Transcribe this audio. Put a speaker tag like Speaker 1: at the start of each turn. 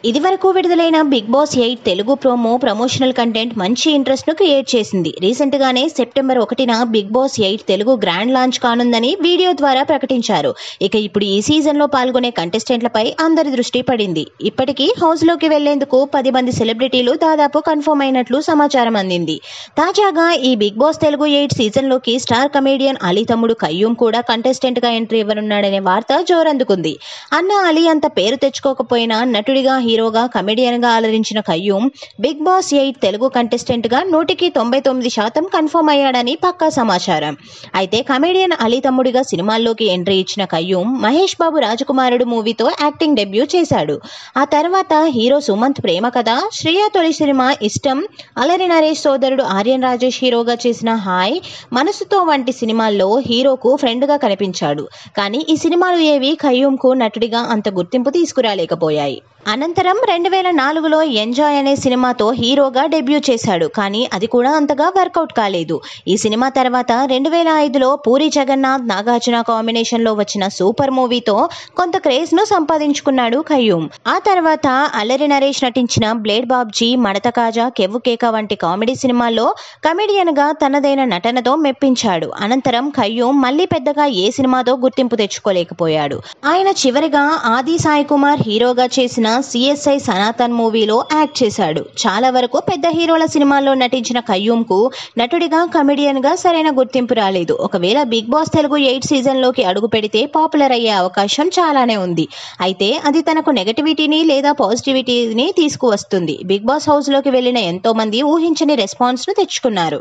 Speaker 1: ఇదివరకు విడుదలైన Bigg Boss 8 Telugu promotional content మంచి ఇంట్రెస్ట్ ను క్రియేట్ చేసింది. రీసెంట్ గానే సెప్టెంబర్ 1న Bigg Boss 8 Telugu grand launch కానుందని వీడియో ద్వారా ప్రకటించారు. ఇక ఇప్పుడు ఈ సీజన్ లో పాల్గొనే కంటెస్టెంట్లపై అందరి దృష్టి పడింది. ఇప్పటికీ హౌస్ లోకి వెళ్లేందుకు 10 మంది సెలబ్రిటీలు దాదాపు కన్ఫర్మ్ అయినట్లు సమాచారం అందింది. తాజాగా ఈ బిగ్ బాస్ తెలుగు 8 సీజన్ లోకి స్టార్ కమేడియన్ అలీ తమ్ముడు కయ్యూం కూడా కంటెస్టెంట్ గా ఎంట్రీ ఇవ్వనున్నాడనే వార్త జోరందుకుంది. అన్న అలీ అంత పేరు తెచ్చుకోకపోయినా నటుడిగా, హీరోగా, కమెడియన్ గా అలరించిన కయ్యూం బిగ్ బాస్ 8 తెలుగు కంటెస్టెంట్ గా 199% కన్ఫర్మ్ అయ్యాడని పక్కా సమాచారం. అయితే కమెడియన్ అలీ తమ్ముడిగా సినిమాల్లోకి ఎంట్రీ ఇచ్చిన కయ్యూం మహేష్ బాబు రాజకుమారుడు మూవీతో యాక్టింగ్ డెబ్యూ చేశాడు. ఆ తర్వాత హీరో సుమంత్ ప్రేమ కథ, శ్రియా తొలి సినిమా ఇష్టం, అల్లరి నరేష్ సోదరుడు ఆర్యన్ రాజేష్ హీరోగా చేసిన హాయ్, మనసుతో వంటి సినిమాల్లో హీరోకు ఫ్రెండ్ గా కనిపించాడు. కానీ ఈ సినిమాలు ఏవి కయ్యూంకు నటుడిగా అంత గుర్తింపు తీసుకురాలేకపోయాయి. అనంతరం 2004లో ఎంజాయ్ అనే సినిమాతో హీరోగా డెబ్యూ చేశాడు. కానీ అది కూడా అంతగా వర్కౌట్ కాలేదు. ఈ సినిమా తర్వాత 2005లో పూరి జగన్నాథ్, నాగార్జున కాంబినేషన్ లో వచ్చిన సూపర్ మూవీతో కొంత క్రేజ్ ను సంపాదించుకున్నాడు కయ్యూం. ఆ తర్వాత అల్లరి నరేష్ నటించిన బ్లేడ్ బాబ్జీ, మడత కాజా, కెవ్వు కేక వంటి కామెడీ సినిమాల్లో కమెడియన్ గా తనదైన నటనతో మెప్పించాడు. అనంతరం కయ్యూం మళ్లీ పెద్దగా ఏ సినిమాతో గుర్తింపు తెచ్చుకోలేకపోయాడు. ఆయన చివరిగా ఆది సాయి కుమార్ హీరోగా చేసిన CSI సనాతన్ మూవీలో యాక్ట్ చేశాడు. చాలా వరకు పెద్ద హీరోల సినిమాల్లో నటించిన కయ్యూంకు నటుడిగా, కమెడియన్ గా సరైన గుర్తింపు రాలేదు. ఒకవేళ బిగ్ బాస్ తెలుగు 8 సీజన్ లోకి అడుగు పెడితే పాపులర్ అయ్యే అవకాశం చాలానే ఉంది. అయితే అది తనకు నెగటివిటీని లేదా పాజిటివిటీని తీసుకువస్తుంది. బిగ్ బాస్ హౌస్ లోకి వెళ్లిన ఎంతో మంది ఊహించని రెస్పాన్స్ ను తెచ్చుకున్నారు.